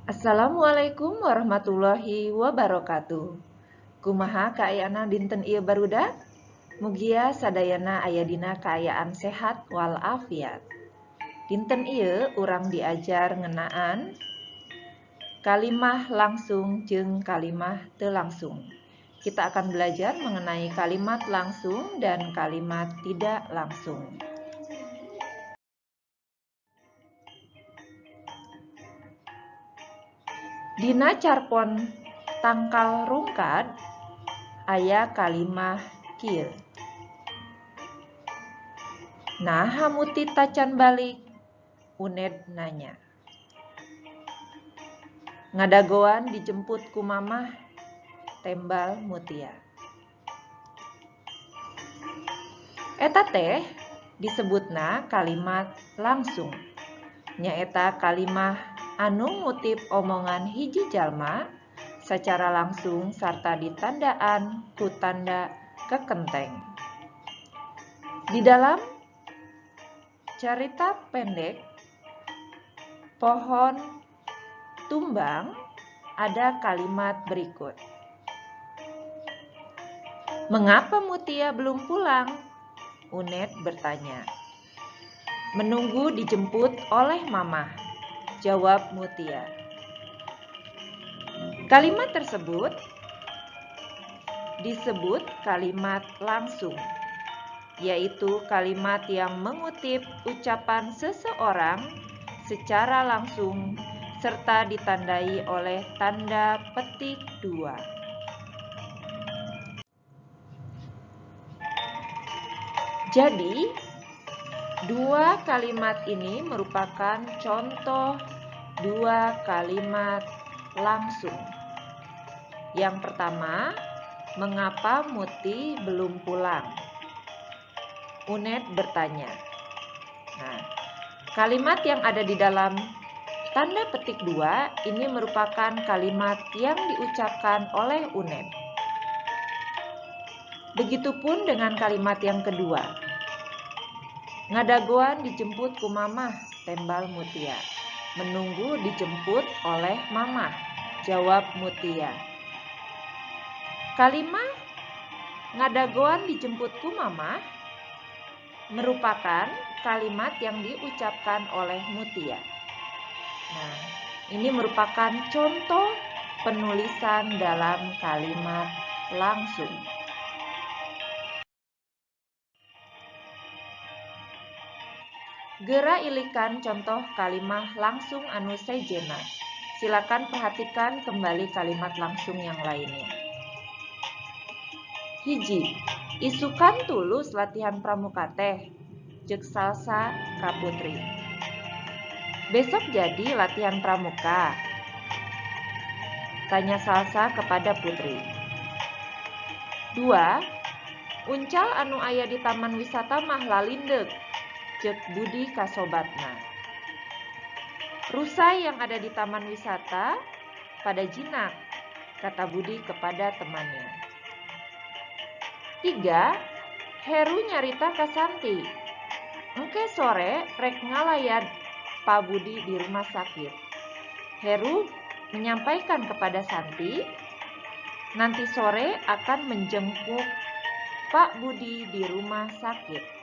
Assalamualaikum warahmatullahi wabarakatuh. Kumaha kaayana dinten ieu barudak? Mugia sadayana aya dina kaayaan sehat walafiat. Dinten ieu urang diajar ngeunaan kalimah langsung jeung kalimah teu langsung. Kita akan belajar mengenai kalimat langsung dan kalimat tidak langsung. Dina carpon tangkal rungkad aya kalimah kieu. Naha muti tacan balik? Uned nanya. Ngadagoan dijemput ku mamah, tembal Mutia. Eta teh disebutna kalimat langsung. Nyaeta kalimah anu ngutip omongan hiji jalma secara langsung sarta ditandaan ku tanda kekenteng. Di dalam cerita pendek Pohon Tumbang ada kalimat berikut. Mengapa Mutia belum pulang? Uned bertanya. Menunggu dijemput oleh Mamah, jawab Mutia. Kalimat tersebut disebut kalimat langsung, yaitu kalimat yang mengutip ucapan seseorang secara langsung serta ditandai oleh tanda petik 2. Jadi, dua kalimat ini merupakan contoh dua kalimat langsung. Yang pertama, mengapa Muti belum pulang? Uned bertanya. Nah, kalimat yang ada di dalam tanda petik 2 ini merupakan kalimat yang diucapkan oleh Uned. Begitupun dengan kalimat yang kedua. Ngadagoan dijemput ku mamah, tembal Mutia. Menunggu dijemput oleh mamah, jawab Mutia. Kalimat ngadagoan dijemput ku mamah merupakan kalimat yang diucapkan oleh Mutia. Nah, ini merupakan contoh penulisan dalam kalimat langsung. Geura ilikan contoh kalimah langsung anu sejenna. Silakan perhatikan kembali kalimat langsung yang lainnya. Hiji, isukan tulus latihan pramuka teh, ceuk Salsa ka Putri. Besok jadi latihan pramuka? Tanya Salsa kepada Putri. 2. Uncal anu aya di taman wisata mah lalindeuk, ceuk Budi ka sobatna. Rusai yang ada di taman wisata pada jinak, kata Budi kepada temannya. 3. Heru nyarita ka Santi. Engke sore rek ngalayan Pak Budi di rumah sakit. Heru menyampaikan kepada Santi, nanti sore akan menjenguk Pak Budi di rumah sakit.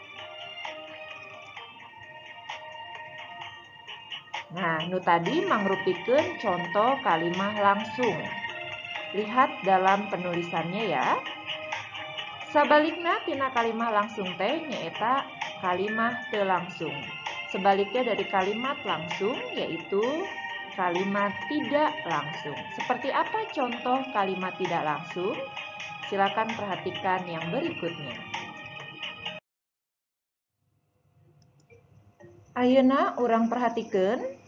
Nah, nu tadi mangrupikeun contoh kalimah langsung. Lihat dalam penulisannya ya. Sabalikna tina kalimah langsung teh nyaeta kalimah teu langsung. Sebaliknya dari kalimat langsung yaitu kalimat tidak langsung. Seperti apa contoh kalimat tidak langsung? Silakan perhatikan yang berikutnya. Ayeuna urang perhatikeun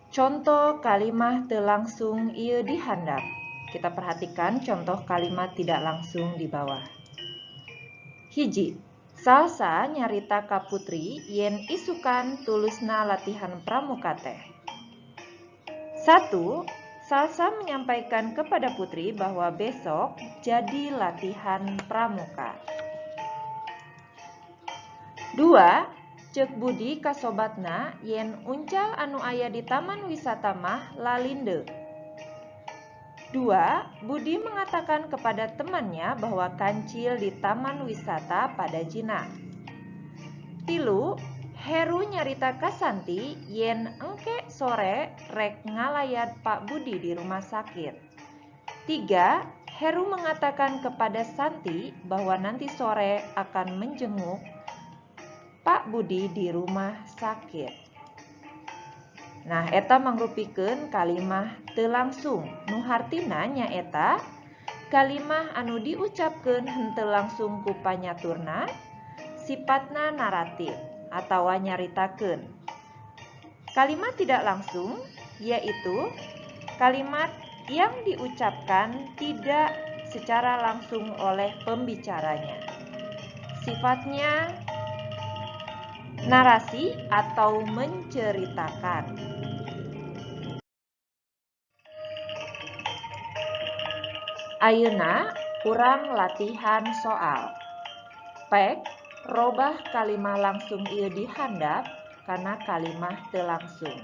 contoh kalimat teu langsung ieu di handap. Kita perhatikan contoh kalimat tidak langsung di bawah. Hiji, Salsa nyarita ka Putri yen isukan tulusna latihan pramuka teh. 1. Salsa menyampaikan kepada Putri bahwa besok jadi latihan pramuka. 2. Ceuk Budi ka sobatna yen uncal anu aya di taman wisata mah lalinde. 2. Budi mengatakan kepada temannya bahwa kancil di taman wisata pada jinak. 3. Heru nyarita ka Santi yen engke sore rek ngalayat Pak Budi di rumah sakit. 3. Heru mengatakan kepada Santi bahwa nanti sore akan menjenguk Pak Budi di rumah sakit. Nah, eta mangrupikeun kalimah teu langsung. Nu hartina nyaeta kalimah anu diucapkeun henteu langsung ku panyaturna, sifatna naratif atawa nyaritakeun. Kalimat tidak langsung yaitu kalimat yang diucapkan tidak secara langsung oleh pembicaranya. Sifatnya narasi atau menceritakan. Ayeuna urang latihan soal. Pek robah kalimah langsung ieu dihandap kana kalimah teu langsung.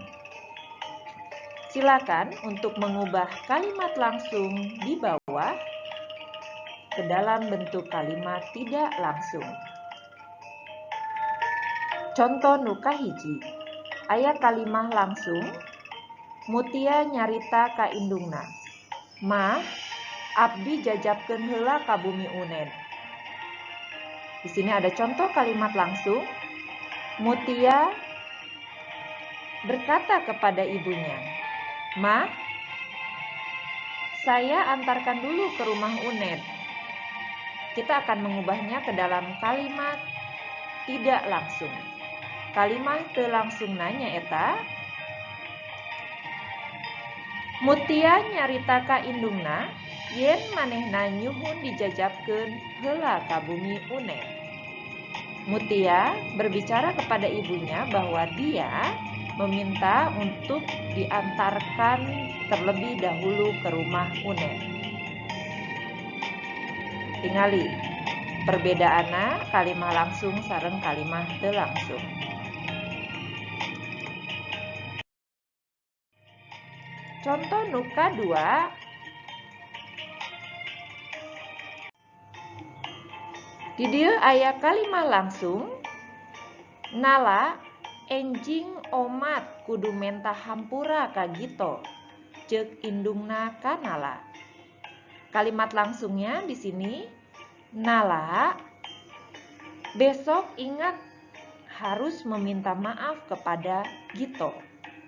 Silakan untuk mengubah kalimat langsung di bawah ke dalam bentuk kalimat tidak langsung. Contoh nu kahiji, aya kalimah langsung, Mutia nyarita ka indungna, "Mah, abdi jajabkeun heula ka Bumi Unen." Di sini ada contoh kalimat langsung. Mutia berkata kepada ibunya, "Mah, saya antarkan dulu ke rumah Unen." Kita akan mengubahnya ke dalam kalimat tidak langsung. Kalimah teu langsung nanya eta, Mutia nyarita ka indungna yen manehna nyuhun dijajabkeun heula ka Bumi Unen. Mutia berbicara kepada ibunya bahwa dia meminta untuk diantarkan terlebih dahulu ke rumah Unen. Tingali perbedaanna kalimah langsung sareng kalimah teu langsung. Contoh nu kadua, di dieu aya kalimah langsung, nala enjing omat kudu menta hampura ka Gito, ceuk indungna ka nala. Kalimat langsungnya di sini, nala besok ingat harus meminta maaf kepada Gito,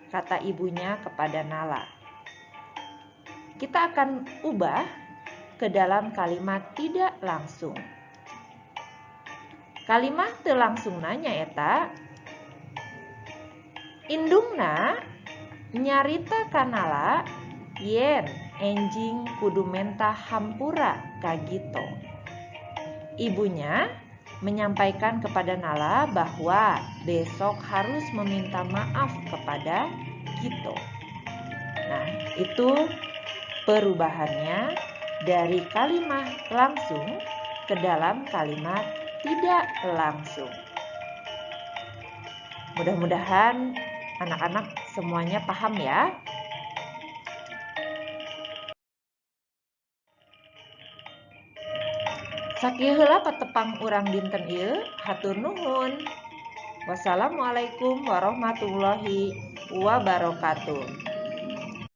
kata ibunya kepada nala. Kita akan ubah ke dalam kalimat tidak langsung. Kalimat teu langsung nanya eta, indungna nyarita ka nala yen enjing kudu menta hampura ka Gito. Ibunya menyampaikan kepada nala bahwa besok harus meminta maaf kepada Gito. Nah, itu perubahannya dari kalimat langsung ke dalam kalimat tidak langsung. Mudah-mudahan anak-anak semuanya paham ya. Sakieu heula patepang urang dinten ieu, hatur nuhun. Wassalamualaikum warahmatullahi wabarakatuh.